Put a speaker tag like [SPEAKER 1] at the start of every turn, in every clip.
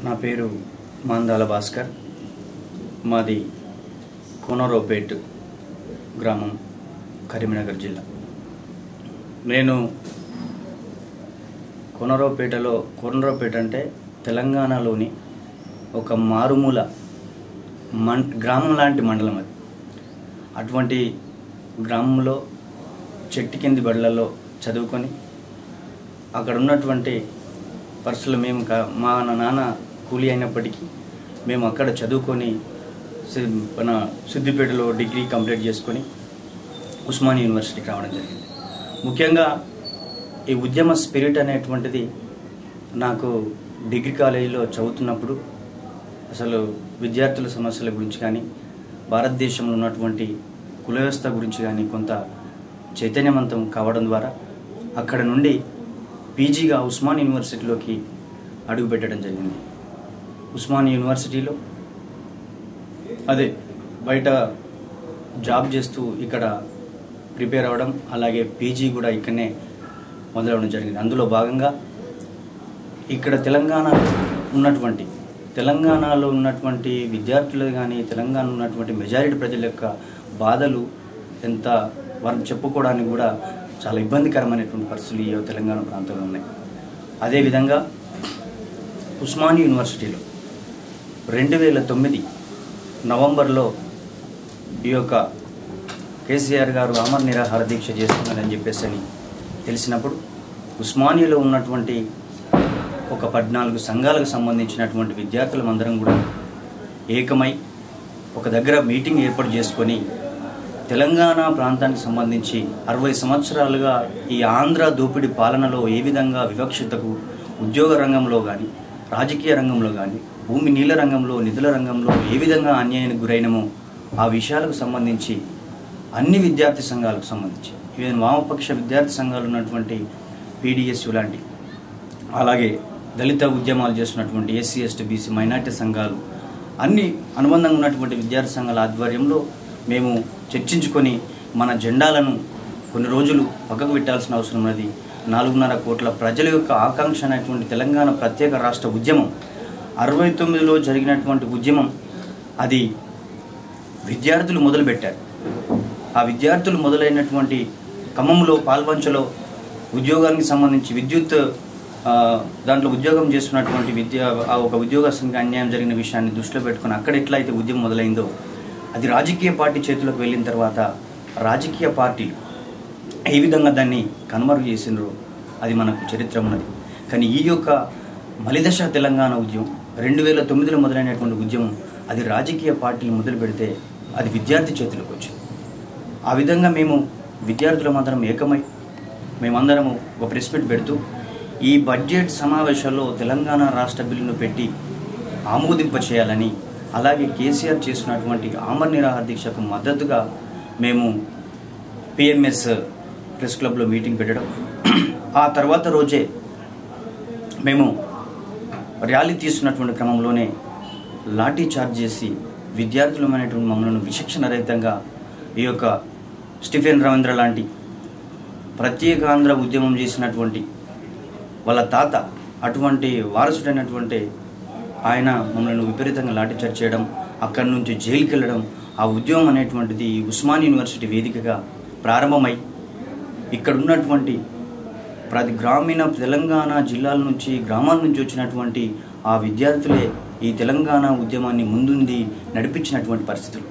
[SPEAKER 1] నా పేరు మందాల భాస్కర్. మాది కోనరావుపేట గ్రామం, కరీంనగర్ జిల్లా. నేను కోనరావుపేట అంటే తెలంగాణలోని ఒక మారుమూల గ్రామం లాంటి మండలం. అది అటువంటి గ్రామంలో చెట్టు కింది బడులలో చదువుకొని అక్కడ ఉన్నటువంటి పరిస్థితులు మా నాన్న కూలీ అయినప్పటికీ మేము అక్కడ చదువుకొని మన సిద్దిపేటలో డిగ్రీ కంప్లీట్ చేసుకొని ఉస్మానియా యూనివర్సిటీకి రావడం జరిగింది. ముఖ్యంగా ఈ ఉద్యమ స్పిరిట్ అనేటువంటిది నాకు డిగ్రీ కాలేజీలో చదువుతున్నప్పుడు అసలు విద్యార్థుల సమస్యల గురించి కానీ, భారతదేశంలో ఉన్నటువంటి కుల వ్యవస్థ గురించి కానీ కొంత చైతన్యవంతం కావడం ద్వారా అక్కడ నుండి పీజీగా ఉస్మానియా యూనివర్సిటీలోకి అడుగుపెట్టడం జరిగింది. ఉస్మానియా యూనివర్సిటీలో బయట జాబ్ చేస్తూ ఇక్కడ ప్రిపేర్ అవ్వడం, అలాగే పీజీ కూడా ఇక్కడనే మొదలవడం జరిగింది. అందులో భాగంగా ఇక్కడ తెలంగాణలో ఉన్నటువంటి విద్యార్థులు కానీ, తెలంగాణలో ఉన్నటువంటి మెజారిటీ ప్రజల యొక్క బాధలు ఎంత వారిని చెప్పుకోవడానికి కూడా చాలా ఇబ్బందికరమైనటువంటి పరిస్థితులు ఈ తెలంగాణ ప్రాంతంలో ఉన్నాయి. అదేవిధంగా ఉస్మానియా యూనివర్సిటీలో 2009 నవంబర్లో ఈ యొక్క కేసీఆర్ గారు ఆమరణ నిరాహార దీక్ష చేస్తున్నారని చెప్పేసి తెలిసినప్పుడు ఉస్మానియాలో ఉన్నటువంటి ఒక 14 సంఘాలకు సంబంధించినటువంటి విద్యార్థులందరం కూడా ఏకమై ఒక దగ్గర మీటింగ్ ఏర్పాటు చేసుకొని తెలంగాణ ప్రాంతానికి సంబంధించి 60 సంవత్సరాలుగా ఈ ఆంధ్ర దోపిడీ పాలనలో ఏ విధంగా వివక్షతకు ఉద్యోగ రంగంలో కానీ, రాజకీయ రంగంలో కానీ, భూమి నీళ్ళ రంగంలో, నిధుల రంగంలో ఏ విధంగా అన్యాయానికి గురైనమో ఆ విషయాలకు సంబంధించి అన్ని విద్యార్థి సంఘాలకు సంబంధించి, ఈవెన్ వామపక్ష విద్యార్థి సంఘాలు ఉన్నటువంటి పీడిఎస్యు లాంటి, అలాగే దళిత ఉద్యమాలు చేస్తున్నటువంటి ఎస్సీ ఎస్టీ బీసీ మైనార్టీ సంఘాలు, అన్ని అనుబంధంగా ఉన్నటువంటి విద్యార్థి సంఘాల ఆధ్వర్యంలో మేము చర్చించుకొని మన జెండాలను కొన్ని రోజులు పక్కకు పెట్టాల్సిన అవసరం ఉన్నది. 4.5 కోట్ల ప్రజల యొక్క ఆకాంక్ష అనేటువంటి తెలంగాణ ప్రత్యేక రాష్ట్ర ఉద్యమం 69లో జరిగినటువంటి ఉద్యమం, అది విద్యార్థులు మొదలుపెట్టారు. ఆ విద్యార్థులు మొదలైనటువంటి ఖమ్మంలో పాల్వంచలో ఉద్యోగానికి సంబంధించి విద్యుత్ దాంట్లో ఉద్యోగం చేస్తున్నటువంటి ఒక ఉద్యోగస్తునికి అన్యాయం జరిగిన విషయాన్ని దృష్టిలో పెట్టుకుని అక్కడ ఎట్లయితే ఉద్యమం మొదలైందో అది రాజకీయ పార్టీ చేతులకు వెళ్ళిన తర్వాత రాజకీయ పార్టీలు ఏ విధంగా దాన్ని కనుమరుగు చేసినారో అది మనకు చరిత్ర ఉన్నది. కానీ ఈ యొక్క మలిదశ తెలంగాణ ఉద్యమం 2009లో మొదలైనటువంటి ఉద్యమం అది రాజకీయ పార్టీలు మొదలు పెడితే అది విద్యార్థి చేతులకు వచ్చింది. ఆ విధంగా మేము విద్యార్థులమందరం ఏకమై మేమందరము ఒక ప్రెస్ మీట్ పెడుతూ ఈ బడ్జెట్ సమావేశాల్లో తెలంగాణ రాష్ట్ర బిల్లును పెట్టి ఆమోదింప చేయాలని, అలాగే కేసీఆర్ చేసినటువంటి ఆమరణ నిరాహార దీక్షకు మద్దతుగా మేము పిఎంఎస్ ప్రెస్ క్లబ్లో మీటింగ్ పెట్టడం, ఆ తర్వాత రోజే మేము ర్యాలీ తీస్తున్నటువంటి క్రమంలోనే లాఠీ చార్జ్ చేసి విద్యార్థులమైనటువంటి మమ్మల్ని విచక్షణ రహితంగా ఈ యొక్క స్టీఫెన్ రవీంద్ర లాంటి ప్రత్యేక ఆంధ్ర ఉద్యమం చేసినటువంటి వాళ్ళ తాత అటువంటి వారసుడైనటువంటి ఆయన మమ్మల్ని విపరీతంగా లాఠీ చార్జ్ చేయడం, అక్కడి నుంచి జైలుకి వెళ్ళడం, ఆ ఉద్యమం అనేటువంటిది ఉస్మానియా యూనివర్సిటీ వేదికగా ప్రారంభమై ఇక్కడ ఉన్నటువంటి ప్రతి గ్రామీణ తెలంగాణ జిల్లాల నుంచి, గ్రామాల నుంచి వచ్చినటువంటి ఆ విద్యార్థులే ఈ తెలంగాణ ఉద్యమాన్ని ముందుండి నడిపించినటువంటి పరిస్థితులు.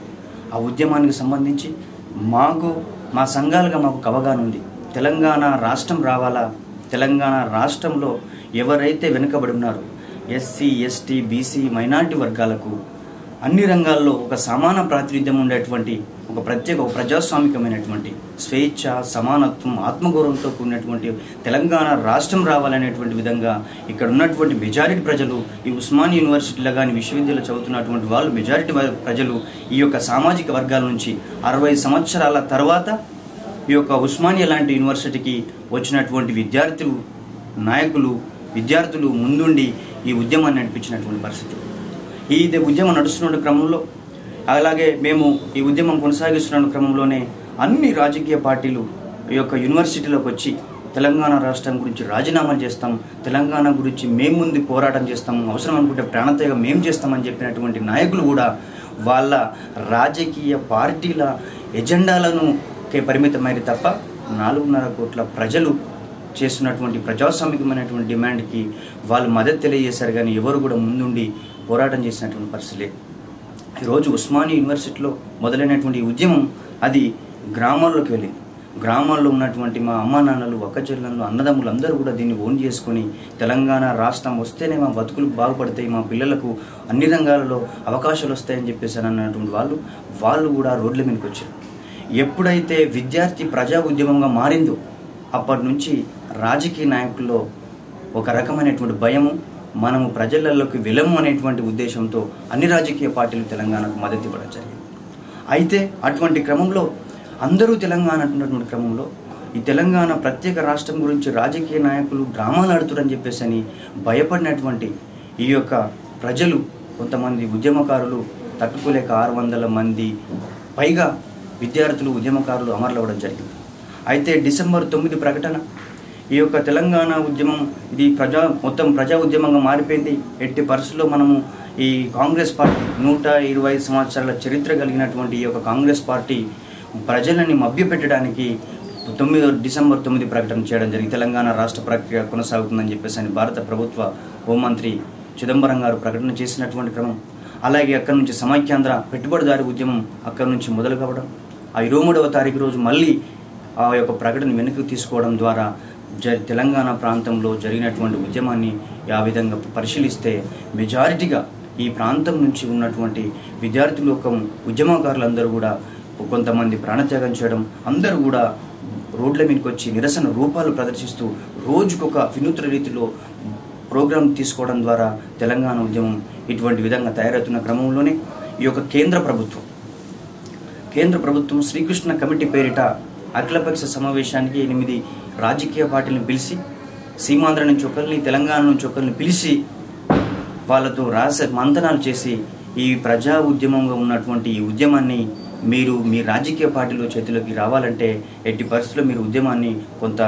[SPEAKER 1] ఆ ఉద్యమానికి సంబంధించి మా సంఘాలుగా మాకు అవగాహన ఉంది. తెలంగాణ రాష్ట్రం రావాలా, తెలంగాణ రాష్ట్రంలో ఎవరైతే వెనుకబడి ఉన్నారో ఎస్సీ ఎస్టీ బీసీ మైనార్టీ వర్గాలకు అన్ని రంగాల్లో ఒక సమాన ప్రాతినిధ్యం ఉండేటువంటి ఒక ప్రజాస్వామికమైనటువంటి స్వేచ్ఛ, సమానత్వం, ఆత్మగౌరవంతో కూడినటువంటి తెలంగాణ రాష్ట్రం రావాలనేటువంటి విధంగా ఇక్కడ ఉన్నటువంటి మెజారిటీ ప్రజలు, ఈ ఉస్మానియా యూనివర్సిటీలో కానీ విశ్వవిద్యాలయంలో చదువుతున్నటువంటి వాళ్ళు మెజారిటీ ప్రజలు ఈ యొక్క సామాజిక వర్గాల నుంచి 60 సంవత్సరాల తర్వాత ఈ యొక్క ఉస్మానియా లాంటి యూనివర్సిటీకి వచ్చినటువంటి విద్యార్థులు, నాయకులు, విద్యార్థులు ముందుండి ఈ ఉద్యమాన్ని నడిపించినటువంటి పరిస్థితి. ఈ ఉద్యమం నడుస్తున్న క్రమంలో, అలాగే మేము ఈ ఉద్యమం కొనసాగిస్తున్న క్రమంలోనే అన్ని రాజకీయ పార్టీలు ఈ యొక్క యూనివర్సిటీలోకి వచ్చి తెలంగాణ రాష్ట్రం గురించి రాజీనామా చేస్తాం, తెలంగాణ గురించి మేము ముందు పోరాటం చేస్తాం, అవసరం అనుకుంటే ప్రాణత్యాగం మేము చేస్తామని చెప్పినటువంటి నాయకులు కూడా వాళ్ళ రాజకీయ పార్టీల ఎజెండాలను పరిమితమైన తప్ప 4.5 కోట్ల ప్రజలు చేస్తున్నటువంటి ప్రజాస్వామికమైనటువంటి డిమాండ్కి వాళ్ళు మద్దతు తెలియజేశారు. కానీ ఎవరు కూడా ముందుండి పోరాటం చేసినటువంటి పరిస్థితి లేదు. ఈరోజు ఉస్మానియా యూనివర్సిటీలో మొదలైనటువంటి ఉద్యమం అది గ్రామాల్లోకి వెళ్ళింది. గ్రామాల్లో ఉన్నటువంటి మా అమ్మా నాన్నలు, అక్కచెల్లెళ్ళు, అన్నదమ్ములు అందరూ కూడా దీన్ని ఓన్ చేసుకొని తెలంగాణ రాష్ట్రం వస్తేనే మా బతుకులు బాగుపడతాయి, మా పిల్లలకు అన్ని రంగాలలో అవకాశాలు వస్తాయని చెప్పేసి అన్నటువంటి వాళ్ళు కూడా రోడ్ల మీదకి వచ్చారు. ఎప్పుడైతే విద్యార్థి ప్రజా ఉద్యమంగా మారిందో అప్పటి నుంచి రాజకీయ నాయకుల్లో ఒక రకమైనటువంటి భయము, మనము ప్రజలలోకి వెళ్ళము అనేటువంటి ఉద్దేశంతో అన్ని రాజకీయ పార్టీలు తెలంగాణకు మద్దతు ఇవ్వడం జరిగింది. అయితే అటువంటి క్రమంలో అందరూ తెలంగాణ అంటున్నటువంటి క్రమంలో ఈ తెలంగాణ ప్రత్యేక రాష్ట్రం గురించి రాజకీయ నాయకులు డ్రామాలు ఆడుతారని చెప్పేసి అని భయపడినటువంటి ఈ యొక్క ప్రజలు, కొంతమంది ఉద్యమకారులు తట్టుకోలేక 600 మంది పైగా విద్యార్థులు, ఉద్యమకారులు అమరులవ్వడం జరిగింది. అయితే డిసెంబర్ 9 ప్రకటన ఈ యొక్క తెలంగాణ ఉద్యమం ఇది మొత్తం ప్రజా ఉద్యమంగా మారిపోయింది. ఎట్టి పరిస్థితుల్లో మనము ఈ కాంగ్రెస్ పార్టీ 125 సంవత్సరాల చరిత్ర కలిగినటువంటి ఈ యొక్క కాంగ్రెస్ పార్టీ ప్రజలని మభ్యపెట్టడానికి డిసెంబర్ 9 ప్రకటన చేయడం జరిగింది. తెలంగాణ రాష్ట్ర ప్రక్రియ కొనసాగుతుందని చెప్పేసి అని భారత ప్రభుత్వ హోంమంత్రి చిదంబరం గారు ప్రకటన చేసినటువంటి క్రమం. అలాగే అక్కడి నుంచి సమైక్యాంధ్ర పెట్టుబడిదారి ఉద్యమం అక్కడి నుంచి మొదలు కావడం, ఆ 23వ తారీఖు రోజు మళ్ళీ ఆ యొక్క ప్రకటన వెనక్కి తీసుకోవడం ద్వారా తెలంగాణ ప్రాంతంలో జరిగినటువంటి ఉద్యమాన్ని ఆ విధంగా పరిశీలిస్తే మెజారిటీగా ఈ ప్రాంతం నుంచి ఉన్నటువంటి విద్యార్థులు, ఉద్యమకారులందరూ కూడా కొంతమంది ప్రాణత్యాగం చేయడం, అందరూ కూడా రోడ్ల మీదకి వచ్చి నిరసన రూపాలు ప్రదర్శిస్తూ రోజుకొక వినూత్న రీతిలో ప్రోగ్రాం తీసుకోవడం ద్వారా తెలంగాణ ఉద్యమం ఇటువంటి విధంగా తయారవుతున్న క్రమంలోనే ఈ యొక్క కేంద్ర ప్రభుత్వం శ్రీకృష్ణ కమిటీ పేరిట అఖిలపక్ష సమావేశానికి 8 రాజకీయ పార్టీలను పిలిచి, సీమాంధ్ర నుంచి ఒకరిని, తెలంగాణ నుంచి ఒకరిని పిలిచి వాళ్ళతో మంతనాలు చేసి ఈ ప్రజా ఉద్యమంగా ఉన్నటువంటి ఈ ఉద్యమాన్ని మీరు మీ రాజకీయ పార్టీలో చేతిలోకి రావాలంటే ఎట్టి పరిస్థితుల్లో మీరు ఉద్యమాన్ని కొంత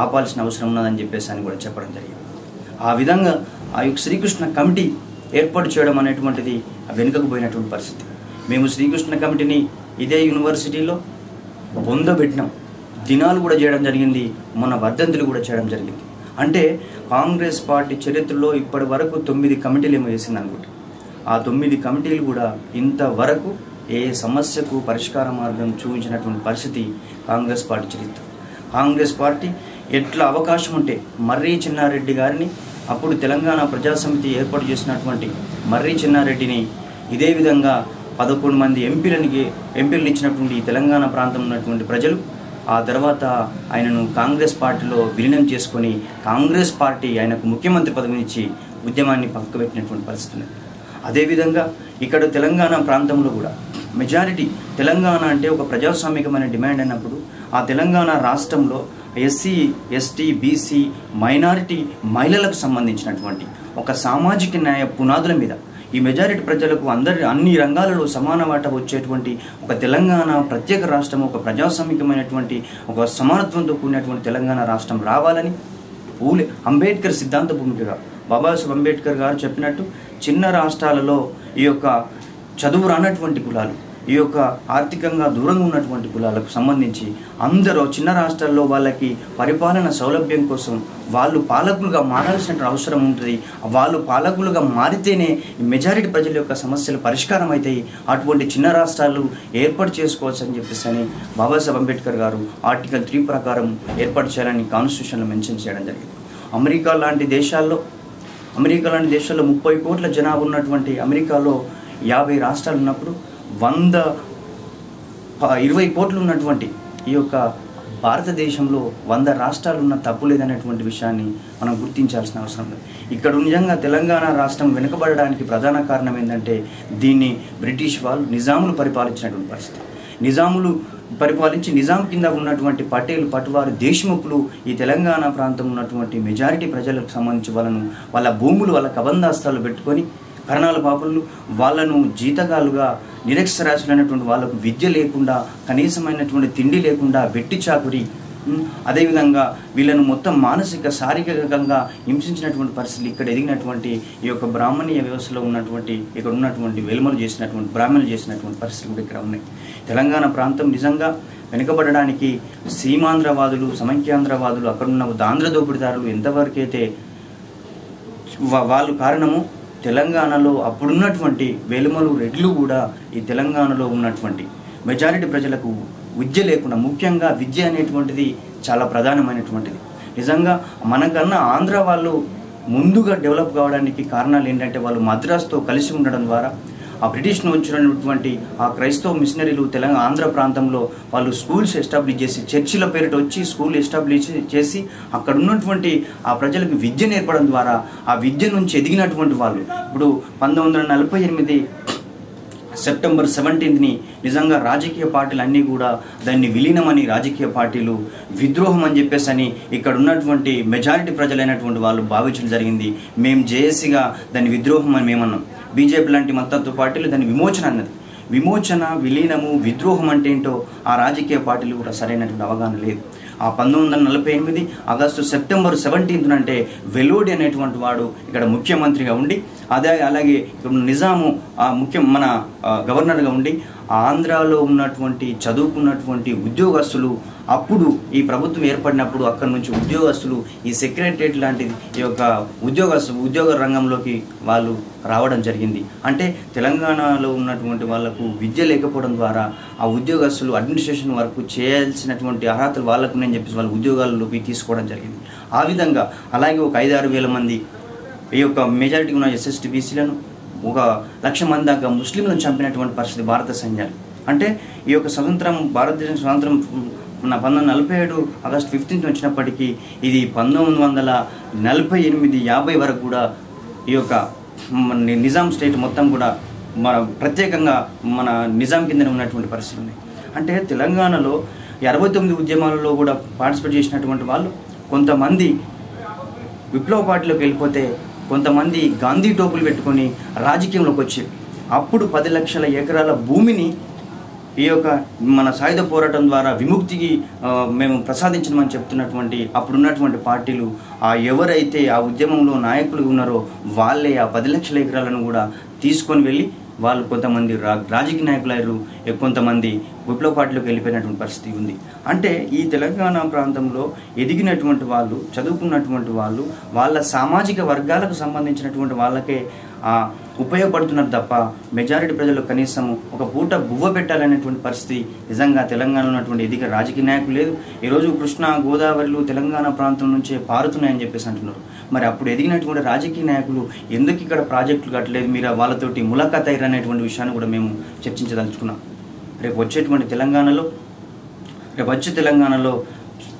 [SPEAKER 1] ఆపాల్సిన అవసరం ఉన్నదని చెప్పేసి అని కూడా చెప్పడం జరిగింది. ఆ విధంగా ఆ యొక్క శ్రీకృష్ణ కమిటీ ఏర్పాటు చేయడం అనేటువంటిది వెనుకకు పోయినటువంటి పరిస్థితి. మేము శ్రీకృష్ణ కమిటీని ఇదే యూనివర్సిటీలో పొందబెట్టినాం, దినాలు కూడా చేయడం జరిగింది, మొన్న వర్ధంతులు కూడా చేయడం జరిగింది. అంటే కాంగ్రెస్ పార్టీ చరిత్రలో ఇప్పటి వరకు 9 కమిటీలు ఏమో వేసింది అనుకుంటా. ఆ 9 కమిటీలు కూడా ఇంతవరకు ఏ సమస్యకు పరిష్కార మార్గం చూపించినటువంటి పరిస్థితి కాంగ్రెస్ పార్టీ చరిత్ర. కాంగ్రెస్ పార్టీ ఎట్లా అవకాశం ఉంటే మర్రి చెన్నారెడ్డి గారిని, అప్పుడు తెలంగాణ ప్రజాసమితి ఏర్పాటు చేసినటువంటి మర్రి చెన్నారెడ్డిని ఇదే విధంగా 11 మంది ఎంపీలను ఇచ్చినటువంటి తెలంగాణ ప్రాంతం ఉన్నటువంటి ప్రజలు ఆ తర్వాత ఆయనను కాంగ్రెస్ పార్టీలో విలీనం చేసుకొని కాంగ్రెస్ పార్టీ ఆయనకు ముఖ్యమంత్రి పదవినిచ్చి ఉద్యమాన్ని పక్కబెట్టినటువంటి పరిస్థితి ఉంది. అదేవిధంగా ఇక్కడ తెలంగాణ ప్రాంతంలో కూడా మెజారిటీ తెలంగాణ అంటే ఒక ప్రజాస్వామికమైన డిమాండ్ అయినప్పుడు ఆ తెలంగాణ రాష్ట్రంలో ఎస్సీ, ఎస్టీ, బీసీ, మైనారిటీ మహిళలకు సంబంధించినటువంటి ఒక సామాజిక న్యాయ పునాదుల మీద ఈ మెజారిటీ ప్రజలకు అన్ని రంగాలలో సమాన వాటా వచ్చేటువంటి ఒక తెలంగాణ ప్రత్యేక రాష్ట్రం, ఒక ప్రజాస్వామికమైనటువంటి ఒక సమానత్వంతో కూడినటువంటి తెలంగాణ రాష్ట్రం రావాలని అంబేద్కర్ సిద్ధాంత భూమికగా బాబాసాహెబ్ అంబేద్కర్ గారు చెప్పినట్టు చిన్న రాష్ట్రాలలో ఈ యొక్క చదువు రానటువంటి కులాలు, ఈ యొక్క ఆర్థికంగా దూరంగా ఉన్నటువంటి కులాలకు సంబంధించి అందరూ చిన్న రాష్ట్రాల్లో వాళ్ళకి పరిపాలన సౌలభ్యం కోసం వాళ్ళు పాలకులుగా మారాల్సిన అవసరం ఉంటుంది. వాళ్ళు పాలకులుగా మారితేనే మెజారిటీ ప్రజల యొక్క సమస్యలు పరిష్కారం అవుతాయి. అటువంటి చిన్న రాష్ట్రాలు ఏర్పాటు చేసుకోవచ్చు అని చెప్పేసి అని బాబాసాహెబ్ అంబేద్కర్ గారు ఆర్టికల్ 3 ప్రకారం ఏర్పాటు చేయాలని కాన్స్టిట్యూషన్లో మెన్షన్ చేయడం జరిగింది. అమెరికా లాంటి దేశాల్లో 30 కోట్ల జనాభా ఉన్నటువంటి అమెరికాలో 50 రాష్ట్రాలు ఉన్నప్పుడు 120 కోట్లు ఉన్నటువంటి ఈ యొక్క భారతదేశంలో 100 రాష్ట్రాలు ఉన్న తప్పు లేదనేటువంటి విషయాన్ని మనం గుర్తించాల్సిన అవసరం ఉంది. ఇక్కడ నిజంగా తెలంగాణ రాష్ట్రం వెనుకబడడానికి ప్రధాన కారణం ఏంటంటే దీన్ని బ్రిటిష్ వాళ్ళు నిజాములు పరిపాలించినటువంటి పరిస్థితి. నిజాములు పరిపాలించి నిజాం కింద ఉన్నటువంటి పటేల్, పటువారు, దేశ్ముఖులు ఈ తెలంగాణ ప్రాంతం ఉన్నటువంటి మెజారిటీ ప్రజలకు సంబంధించి వాళ్ళ భూములు, వాళ్ళ కబందాస్తాలు పెట్టుకొని కరణాల బాపులు వాళ్ళను జీతగాలుగా నిరక్షరాస్యులైనటువంటి వాళ్ళకు విద్య లేకుండా, కనీసమైనటువంటి తిండి లేకుండా, వెట్టి చాకురి అదేవిధంగా వీళ్ళను మొత్తం మానసిక శారీరకంగా హింసించినటువంటి పరిస్థితులు ఇక్కడ ఎదిగినటువంటి ఈ యొక్క బ్రాహ్మణీయ వ్యవస్థలో ఉన్నటువంటి ఇక్కడ ఉన్నటువంటి వెలుమలు చేసినటువంటి బ్రాహ్మణులు చేసినటువంటి పరిస్థితులు కూడా ఇక్కడ ఉన్నాయి. తెలంగాణ ప్రాంతం నిజంగా వెనుకబడడానికి సీమాంధ్రవాదులు, సమైక్యాంధ్రవాదులు, అక్కడున్న ఆంధ్ర దోపిడీదారులు ఎంతవరకైతే వాళ్ళు కారణము, తెలంగాణలో అప్పుడున్నటువంటి వెలుమలు రెడ్లు కూడా ఈ తెలంగాణలో ఉన్నటువంటి మెజారిటీ ప్రజలకు విద్య లేకుండా, ముఖ్యంగా విద్య అనేటువంటిది చాలా ప్రధానమైనటువంటిది. నిజంగా మనకన్నా ఆంధ్ర వాళ్ళు ముందుగా డెవలప్ కావడానికి కారణాలు ఏంటంటే వాళ్ళు మద్రాసుతో కలిసి ఉండడం ద్వారా, ఆ బ్రిటిష్ వచ్చినటువంటి ఆ క్రైస్తవ మిషనరీలు ఆంధ్ర ప్రాంతంలో వాళ్ళు స్కూల్స్ ఎస్టాబ్లిష్ చేసి, చర్చిల పేరిట వచ్చి స్కూల్ ఎస్టాబ్లిష్ చేసి అక్కడ ఉన్నటువంటి ఆ ప్రజలకు విద్య నేర్పడం ద్వారా ఆ విద్య నుంచి ఎదిగినటువంటి వాళ్ళు ఇప్పుడు 1948 సెప్టెంబర్ 17ని నిజంగా రాజకీయ పార్టీలు అన్నీ కూడా దాన్ని విలీనమని, రాజకీయ పార్టీలు విద్రోహం అని చెప్పేసి అని ఇక్కడ ఉన్నటువంటి మెజారిటీ ప్రజలైనటువంటి వాళ్ళు భావించడం జరిగింది. మేము జేఏసీగా దాన్ని విద్రోహం అని మేమన్నాం. బీజేపీ లాంటి మతత్వ పార్టీలు దాన్ని విమోచన అన్నది. విమోచన, విలీనము, విద్రోహం అంటే ఏంటో ఆ రాజకీయ పార్టీలు కూడా సరైనటువంటి అవగాహన లేదు. ఆ 1948 ఆగస్టు సెప్టెంబర్ 17 అంటే వెలోడి అనేటువంటి వాడు ఇక్కడ ముఖ్యమంత్రిగా ఉండి, అలాగే నిజాము మన గవర్నర్గా ఉండి, ఆంధ్రాలో ఉన్నటువంటి చదువుకున్నటువంటి ఉద్యోగస్తులు అప్పుడు ఈ ప్రభుత్వం ఏర్పడినప్పుడు అక్కడి నుంచి ఉద్యోగస్తులు ఈ సెక్రటరియట్ లాంటిది ఈ యొక్క ఉద్యోగ రంగంలోకి వాళ్ళు రావడం జరిగింది. అంటే తెలంగాణలో ఉన్నటువంటి వాళ్లకు విద్య లేకపోవడం ద్వారా ఆ ఉద్యోగస్తులు అడ్మినిస్ట్రేషన్ వర్క్ చేయాల్సినటువంటి అర్హతలు వాళ్ళకు నేను చెప్పేసి వాళ్ళ ఉద్యోగాల్లోకి తీసుకోవడం జరిగింది. ఆ విధంగా అలాగే ఒక 5-6 వేల మంది ఈ యొక్క మెజారిటీ ఉన్న ఎస్ఎస్టీ బీసీలను 1,00,000 మంది దాకా ముస్లింలను చంపినటువంటి పరిస్థితి భారత సైన్యాలు. అంటే ఈ యొక్క భారతదేశం స్వతంత్రం 1947 ఆగస్టు 15 వచ్చినప్పటికీ ఇది 1948-50 వరకు కూడా ఈ యొక్క నిజాం స్టేట్ మొత్తం కూడా మన ప్రత్యేకంగా మన నిజాం కింద ఉన్నటువంటి పరిస్థితులు ఉన్నాయి. అంటే తెలంగాణలో 69 ఉద్యమాలలో కూడా పార్టిసిపేట్ చేసినటువంటి వాళ్ళు కొంతమంది విప్లవ పార్టీలోకి వెళ్ళిపోతే, కొంతమంది గాంధీ టోపులు పెట్టుకొని రాజకీయంలోకి వచ్చి అప్పుడు 10 లక్షల ఎకరాల భూమిని ఈ యొక్క మన సాయుధ పోరాటం ద్వారా విముక్తికి మేము ప్రసాదించమని చెప్తున్నటువంటి అప్పుడున్నటువంటి పార్టీలు ఎవరైతే ఆ ఉద్యమంలో నాయకులు ఉన్నారో వాళ్ళే ఆ 10 లక్షల ఎకరాలను కూడా తీసుకొని వెళ్ళి వాళ్ళు కొంతమంది రాజకీయ నాయకులు, కొంతమంది విప్లవ పార్టీలోకి వెళ్ళిపోయినటువంటి పరిస్థితి ఉంది. అంటే ఈ తెలంగాణ ప్రాంతంలో ఎదిగినటువంటి వాళ్ళు, చదువుకున్నటువంటి వాళ్ళు, వాళ్ళ సామాజిక వర్గాలకు సంబంధించినటువంటి వాళ్ళకే ఉపయోగపడుతున్నారు తప్ప మెజారిటీ ప్రజలు కనీసం ఒక పూట బువ్వ పెట్టాలనేటువంటి పరిస్థితి నిజంగా తెలంగాణలో ఉన్నటువంటి ఎదిగే రాజకీయ నాయకులు లేదు. ఈరోజు కృష్ణా, గోదావరిలు తెలంగాణ ప్రాంతం నుంచే పారుతున్నాయని చెప్పేసి అంటున్నారు. మరి అప్పుడు ఎదిగినటువంటి రాజకీయ నాయకులు ఎందుకు ఇక్కడ ప్రాజెక్టులు కట్టలేదు, మీరు వాళ్ళతోటి ములాఖాత్ అయ్యారు అనేటువంటి విషయాన్ని కూడా మేము చర్చించదలుచుకున్నాం. రేపు వచ్చే తెలంగాణలో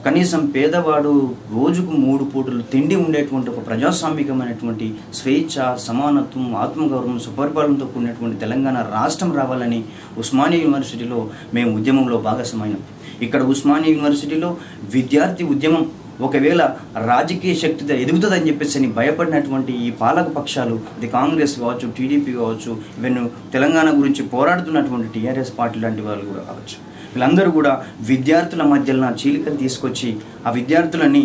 [SPEAKER 1] కనీసం పేదవాడు రోజుకు 3 పూటలు తిండి ఉండేటువంటి ఒక ప్రజాస్వామికమైనటువంటి స్వేచ్ఛ, సమానత్వం, ఆత్మగౌరవం, సుపరిపాలనతో కూడినటువంటి తెలంగాణ రాష్ట్రం రావాలని ఉస్మానియా యూనివర్సిటీలో మేము ఉద్యమంలో భాగస్వామ్యం. ఇక్కడ ఉస్మానియా యూనివర్సిటీలో విద్యార్థి ఉద్యమం ఒకవేళ రాజకీయ శక్తితో ఎదుగుతుందని చెప్పేసి భయపడినటువంటి ఈ పాలక పక్షాలు, అది కాంగ్రెస్ కావచ్చు, టీడీపీ కావచ్చు, ఈవెన్ తెలంగాణ గురించి పోరాడుతున్నటువంటి టీఆర్ఎస్ పార్టీ లాంటి వాళ్ళు కూడా కావచ్చు, వీళ్ళందరూ కూడా విద్యార్థుల మధ్యలో చీలికలు తీసుకొచ్చి ఆ విద్యార్థులని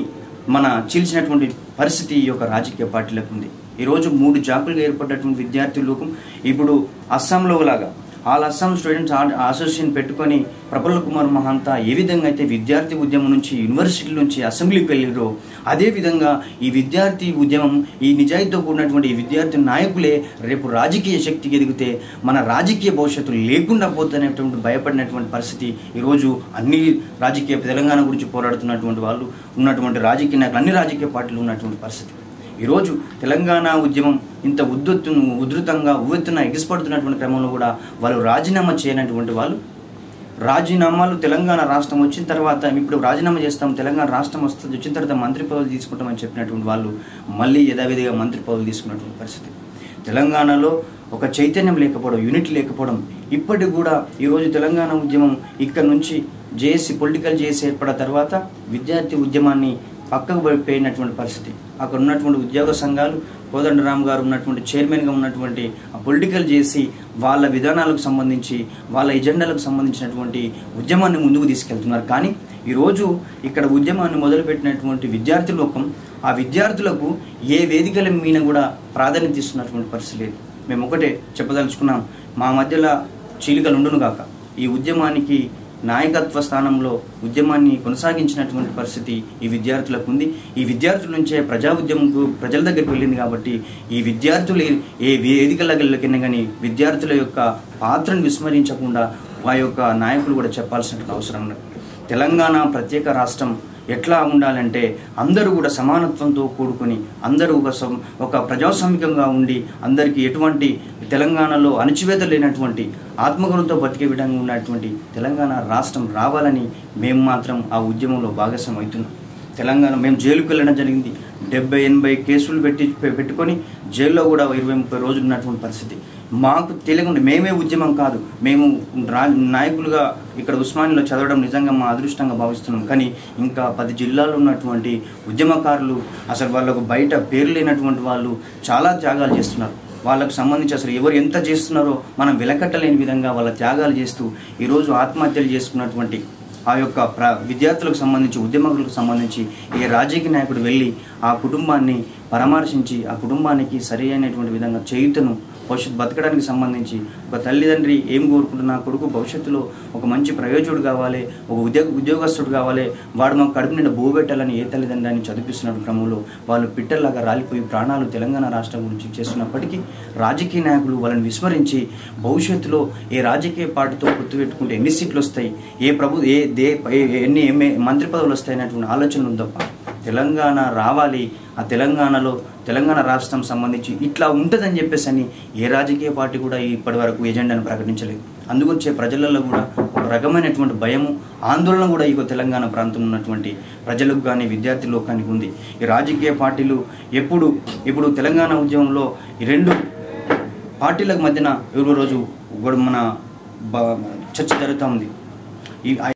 [SPEAKER 1] చీల్చినటువంటి పరిస్థితి ఈ యొక్క రాజకీయ పార్టీలకు ఉంది. ఈరోజు 3 జాకులుగా ఏర్పడినటువంటి విద్యార్థులు ఇప్పుడు అస్సాంలో లాగా ఆల్ అస్సాం స్టూడెంట్స్ అసోసియేషన్ పెట్టుకొని ప్రఫుల్ల కుమార్ మహాంతా ఏ విధంగా అయితే విద్యార్థి ఉద్యమం నుంచి యూనివర్సిటీ నుంచి అసెంబ్లీకి వెళ్ళారో అదేవిధంగా ఈ విద్యార్థి ఉద్యమం, ఈ నిజాయితీతో కూడినటువంటి ఈ విద్యార్థి నాయకులే రేపు రాజకీయ శక్తికి ఎదిగితే మన రాజకీయ భవిష్యత్తు లేకుండా పోతున్నటువంటి భయపడినటువంటి పరిస్థితి ఈరోజు అన్ని రాజకీయ తెలంగాణ గురించి పోరాడుతున్నటువంటి వాళ్ళు ఉన్నటువంటి రాజకీయ నాయకులు, అన్ని రాజకీయ పార్టీలు ఉన్నటువంటి పరిస్థితి. ఈరోజు తెలంగాణ ఉద్యమం ఇంత ఉధృతంగా ఉవ్వెత్తున ఎగిసిపడుతున్నటువంటి క్రమంలో కూడా వాళ్ళు రాజీనామా చేయనటువంటి వాళ్ళు, రాజీనామాలు తెలంగాణ రాష్ట్రం వచ్చిన తర్వాత ఇప్పుడు రాజీనామా చేస్తాం, తెలంగాణ రాష్ట్రం వస్తుంది, వచ్చిన తర్వాత మంత్రి పదవులు తీసుకుంటామని చెప్పినటువంటి వాళ్ళు మళ్ళీ యథావిధిగా మంత్రి పదవులు తీసుకున్నటువంటి పరిస్థితి. తెలంగాణలో ఒక చైతన్యం లేకపోవడం, యూనిటీ లేకపోవడం, ఇప్పటికి కూడా ఈరోజు తెలంగాణ ఉద్యమం ఇక్కడ నుంచి జేఏసీ పొలిటికల్ జేఏసీ ఏర్పడిన తర్వాత విద్యార్థి ఉద్యమాన్ని పక్కకు పోయినటువంటి పరిస్థితి. అక్కడ ఉన్నటువంటి ఉద్యోగ సంఘాలు కోదండరామ్ గారు ఉన్నటువంటి చైర్మన్గా ఉన్నటువంటి పొలిటికల్ చేసి వాళ్ళ విధానాలకు సంబంధించి వాళ్ళ ఎజెండాలకు సంబంధించినటువంటి ఉద్యమాన్ని ముందుకు తీసుకెళ్తున్నారు. కానీ ఈరోజు ఇక్కడ ఉద్యమాన్ని మొదలుపెట్టినటువంటి విద్యార్థి లోకం ఆ విద్యార్థులకు ఏ వేదికల మీద కూడా ప్రాధాన్యత ఇస్తున్నటువంటి పరిస్థితి లేదు. మేము ఒకటే చెప్పదలుచుకున్నాం, మా మధ్యలో చీలికలు ఉండును గాక ఈ ఉద్యమానికి నాయకత్వ స్థానంలో ఉద్యమాన్ని కొనసాగించినటువంటి పరిస్థితి ఈ విద్యార్థులకు ఉంది. ఈ విద్యార్థుల నుంచే ప్రజా ఉద్యమంకు ప్రజల దగ్గరికి వెళ్ళింది. కాబట్టి ఈ విద్యార్థులు ఏ వేదికలకెళ్ళినా కానీ విద్యార్థుల యొక్క పాత్రను విస్మరించకుండా వారి యొక్క నాయకులు కూడా చెప్పాల్సిన అవసరం ఉంది. తెలంగాణ ప్రత్యేక రాష్ట్రం ఎట్లా ఉండాలంటే అందరూ కూడా సమానత్వంతో కూడుకొని అందరూ ఒక ప్రజాస్వామికంగా ఉండి అందరికీ ఎటువంటి తెలంగాణలో అణచివేత లేనటువంటి ఆత్మగౌరవంతో బతికే విధంగా ఉన్నటువంటి తెలంగాణ రాష్ట్రం రావాలని మేము మాత్రం ఆ ఉద్యమంలో భాగస్వామ్యం అవుతున్నాం. తెలంగాణ మేము జైలుకు వెళ్ళడం జరిగింది. 70-80 కేసులు పెట్టుకొని జైల్లో కూడా 20-30 రోజులు ఉన్నటువంటి పరిస్థితి. మాకు తెలియకుండా మేమే ఉద్యమం కాదు, మేము నాయకులుగా ఇక్కడ ఉస్మానియాలో చదవడం నిజంగా మా అదృష్టంగా భావిస్తున్నాం. కానీ ఇంకా 10 జిల్లాల్లో ఉన్నటువంటి ఉద్యమకారులు అసలు వాళ్ళకు బయట పేరు లేనటువంటి వాళ్ళు చాలా త్యాగాలు చేస్తున్నారు. వాళ్ళకు సంబంధించి అసలు ఎవరు ఎంత చేస్తున్నారో మనం వెలకట్టలేని విధంగా వాళ్ళ త్యాగాలు చేస్తూ ఈరోజు ఆత్మహత్యలు చేసుకున్నటువంటి ఆ యొక్క విద్యార్థులకు సంబంధించి ఉద్యమకులకు సంబంధించి ఏ రాజకీయ నాయకుడు వెళ్ళి ఆ కుటుంబాన్ని పరామర్శించి ఆ కుటుంబానికి సరి అయినటువంటి విధంగా చేయుతను భవిష్యత్తు బతకడానికి సంబంధించి ఒక తల్లిదండ్రి ఏం కోరుకుంటున్నా కొడుకు భవిష్యత్తులో ఒక మంచి ప్రయోజకుడు కావాలి, ఒక ఉద్యోగస్తుడు కావాలి, వాడు మాకు కడుపు నిండా బోబెట్టాలని ఏ తల్లిదండ్రిని చదివిస్తున్న క్రమంలో వాళ్ళు పిట్టల్లాగా రాలిపోయి ప్రాణాలు తెలంగాణ రాష్ట్రం గురించి చేస్తున్నప్పటికీ రాజకీయ నాయకులు వాళ్ళని విస్మరించి భవిష్యత్తులో ఏ రాజకీయ పార్టీతో గుర్తుపెట్టుకుంటే ఎన్ని సీట్లు వస్తాయి, ఎన్ని మంత్రి పదవులు వస్తాయి అనేటువంటి ఆలోచన ఉంది తప్ప తెలంగాణ రావాలి, ఆ తెలంగాణలో తెలంగాణ రాష్ట్రం సంబంధించి ఇట్లా ఉంటుందని చెప్పేసి అని ఏ రాజకీయ పార్టీ కూడా ఇప్పటి వరకు ఎజెండాను ప్రకటించలేదు. అందుకొచ్చే ప్రజలలో కూడా ఒక రకమైనటువంటి భయము ఆందోళన కూడా ఈ తెలంగాణ ప్రాంతంలో ఉన్నటువంటి ప్రజలకు కానీ విద్యార్థి లోకానికి ఉంది. ఈ రాజకీయ పార్టీలు ఇప్పుడు తెలంగాణ ఉద్యమంలో ఈ 2 పార్టీలకు మధ్యన రోజు మన చర్చ జరుగుతూ ఉంది.